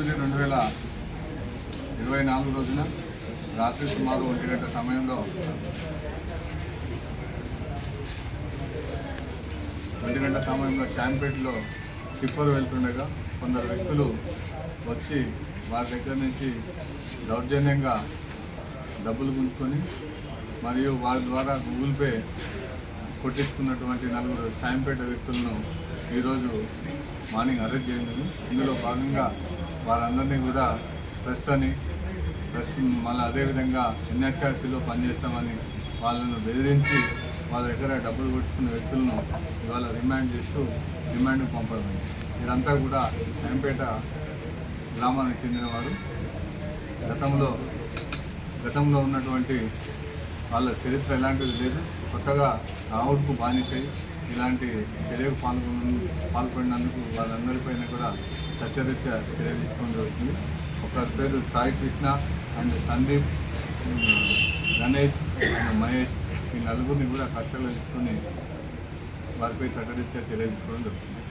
9/9/2024 రోజున రాత్రి సుమారు 1 గంట సమయంలో శాంపేటలో టిప్పర్ వెళ్తుండగా కొందరు వ్యక్తులు వచ్చి వారి దగ్గర నుంచి దౌర్జన్యంగా డబ్బులు గుంజుకొని మరియు వారి ద్వారా గూగుల్ పే కొట్టించుకున్నటువంటి 4 శాంపేట వ్యక్తులను ఈరోజు మార్నింగ్ అరెస్ట్ చేసింది. ఇందులో భాగంగా వారందరినీ కూడా ప్రెస్ మళ్ళీ అదేవిధంగా ఎన్హెచ్ఆర్సీలో పనిచేస్తామని వాళ్ళను బెదిరించి వాళ్ళ దగ్గర డబ్బులు కొట్టుకున్న వ్యక్తులను ఇవాళ రిమాండ్కి పంపడం. వీరంతా కూడా శాంపేట గ్రామానికి చెందినవారు. గతంలో ఉన్నటువంటి వాళ్ళ చరిత్ర ఎలాంటిది లేదు. కొత్తగా రావుడుకు బానిసై ఇలాంటి చర్యకు పాల్పడినందుకు వాళ్ళందరిపైన కూడా సత్యరీత్యా చర్య తీసుకోవడం జరుగుతుంది. ఒకరి పేరు సాయి కృష్ణ అండ్ సందీప్, గణేష్ అండ్ మహేష్, ఈ 4 కూడా కస్టడీలో తీసుకొని వారిపై చట్టరీత్యా చర్య తీసుకోవడం జరుగుతుంది.